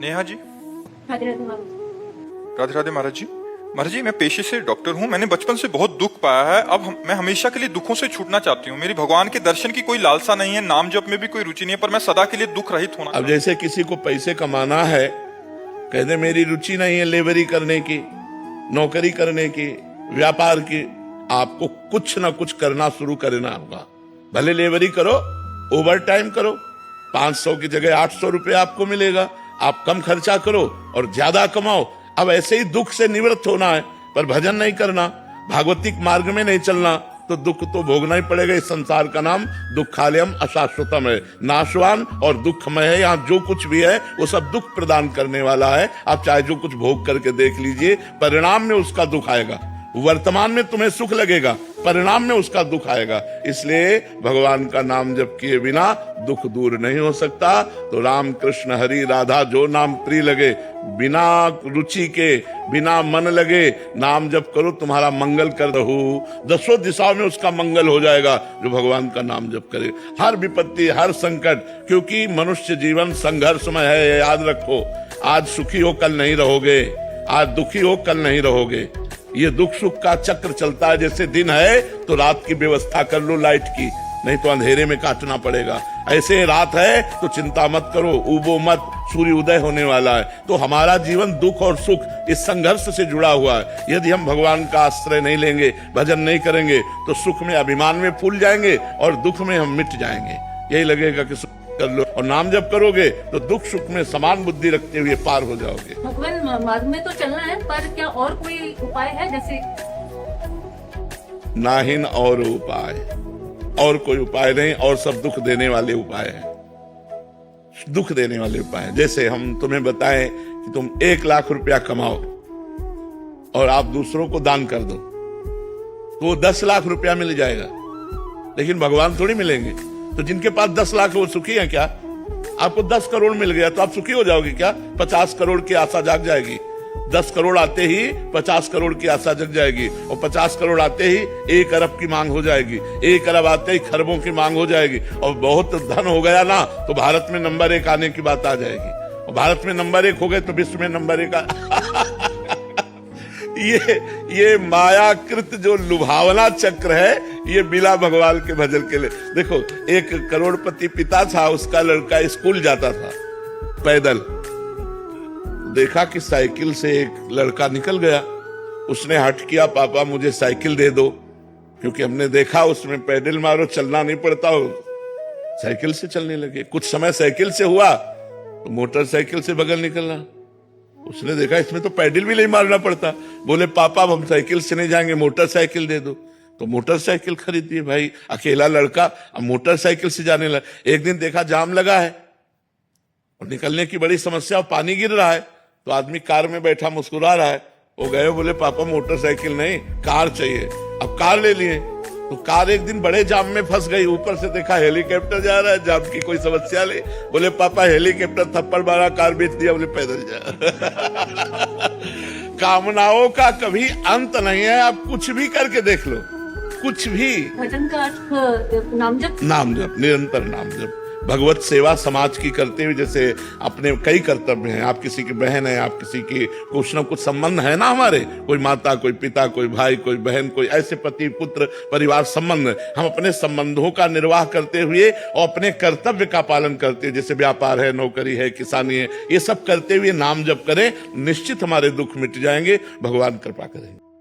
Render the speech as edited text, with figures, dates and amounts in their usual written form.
नेहा जी। राधे राधे महाराज। राधे राधे महाराज जी। महाराज जी, मैं पेशे से डॉक्टर हूँ। मैंने बचपन से बहुत दुख पाया है। अब मैं हमेशा के लिए दुखों से छूटना चाहती हूँ। मेरी भगवान के दर्शन की कोई लालसा नहीं है, नाम जप में भी कोई रुचि नहीं है, पर मैं सदा के लिए दुख रहित होना। अब जैसे किसी को पैसे कमाना है, कहते मेरी रुचि नहीं है लेबरी करने की, नौकरी करने की, व्यापार की, आपको कुछ ना कुछ करना शुरू करना होगा। भले लेबरी करो, ओवर टाइम करो, 500 की जगह 800 रुपये आपको मिलेगा। आप कम खर्चा करो और ज्यादा कमाओ। अब ऐसे ही दुख से निवृत्त होना है, पर भजन नहीं करना, भागवतिक मार्ग में नहीं चलना, तो दुख तो भोगना ही पड़ेगा। इस संसार का नाम दुखालयम अशाश्वतम है, नाशवान और दुखमय है। यहाँ जो कुछ भी है वो सब दुख प्रदान करने वाला है। आप चाहे जो कुछ भोग करके देख लीजिए, परिणाम में उसका दुख आएगा। वर्तमान में तुम्हें सुख लगेगा, परिणाम में उसका दुख आएगा। इसलिए भगवान का नाम जप किए बिना दुख दूर नहीं हो सकता। तो राम कृष्ण हरि राधा जो नाम प्रिय लगे, बिना रुचि के, बिना मन लगे नाम जप करो, तुम्हारा मंगल कर रहू। दसों दिशाओं में उसका मंगल हो जाएगा जो भगवान का नाम जप करे। हर विपत्ति, हर संकट, क्योंकि मनुष्य जीवन संघर्षमय है, याद रखो। आज सुखी हो कल नहीं रहोगे, आज दुखी हो कल नहीं रहोगे। ये दुख सुख का चक्र चलता है। जैसे दिन है तो रात की व्यवस्था कर लो लाइट की, नहीं तो अंधेरे में काटना पड़ेगा। ऐसे रात है तो चिंता मत करो, उबो मत, सूर्य उदय होने वाला है। तो हमारा जीवन दुख और सुख इस संघर्ष से जुड़ा हुआ है। यदि हम भगवान का आश्रय नहीं लेंगे, भजन नहीं करेंगे, तो सुख में अभिमान में फूल जाएंगे और दुख में हम मिट जाएंगे। यही लगेगा कि कर लो, और नाम जब करोगे तो दुख सुख में समान बुद्धि रखते हुए पार हो जाओगे। भगवान मार्ग में तो चलना है, पर क्या और कोई उपाय है? जैसे नाहिन और उपाय, और कोई उपाय नहीं, और सब दुख देने वाले उपाय हैं। दुख देने वाले उपाय हैं। जैसे हम तुम्हें बताएं कि तुम 1 लाख रुपया कमाओ और आप दूसरों को दान कर दो, तो 10 लाख रुपया मिल जाएगा। लेकिन भगवान थोड़ी मिलेंगे। तो जिनके पास 10 लाख है वो सुखी है क्या? आपको 10 करोड़ मिल गया तो आप सुखी हो जाओगे क्या? 50 करोड़ की आशा जाग जाएगी। 10 करोड़ आते ही 50 करोड़ की आशा जग जाएगी, और 50 करोड़ आते ही 1 अरब की मांग हो जाएगी, 1 अरब आते ही खरबों की मांग हो जाएगी। और बहुत धन हो गया ना तो भारत में नंबर 1 आने की बात आ जाएगी, और भारत में नंबर 1 हो गए तो विश्व में नंबर 1 ये मायाकृत जो लुभावना चक्र है, ये बिना भगवान के भजन के लिए। देखो, एक करोड़पति पिता था, उसका लड़का स्कूल जाता था पैदल। देखा कि साइकिल से एक लड़का निकल गया। उसने हट किया, पापा मुझे साइकिल दे दो, क्योंकि हमने देखा उसमें पैडल मारो चलना नहीं पड़ता, साइकिल से चलने लगे। कुछ समय साइकिल से हुआ तो मोटरसाइकिल से बगल निकलना। उसने देखा इसमें तो पैडल भी नहीं मारना पड़ता। बोले पापा हम साइकिल से नहीं जाएंगे, मोटरसाइकिल दे दो। तो मोटरसाइकिल खरीद दिए। भाई अकेला लड़का अब मोटरसाइकिल से जाने लगा। एक दिन देखा जाम लगा है और निकलने की बड़ी समस्या, पानी गिर रहा है, तो आदमी कार में बैठा मुस्कुरा रहा है। वो गए, बोले पापा मोटरसाइकिल नहीं, कार चाहिए। अब कार ले लिए। तो कार एक दिन बड़े जाम में फंस गई। ऊपर से देखा हेलीकॉप्टर जा रहा है, जाम की कोई समस्या नहीं। बोले पापा हेलीकॉप्टर थप्पड़ मारा, कार बेच दिया। बोले पैदल जा। कामनाओं का कभी अंत नहीं है। आप कुछ भी करके देख लो, कुछ भी। भजन का अर्थ नाम जप, नाम जप, निरंतर नाम जप, भगवत सेवा समाज की करते हुए। जैसे अपने कई कर्तव्य हैं, आप किसी की बहन है, आप किसी की कुछ ना कुछ संबंध है ना हमारे, कोई माता, कोई पिता, कोई भाई, कोई बहन, कोई ऐसे पति पुत्र परिवार संबंध। हम अपने संबंधों का निर्वाह करते हुए और अपने कर्तव्य का पालन करते हुए, जैसे व्यापार है, नौकरी है, किसानी है, ये सब करते हुए नाम जप करें, निश्चित हमारे दुख मिट जाएंगे। भगवान कृपा करेंगे।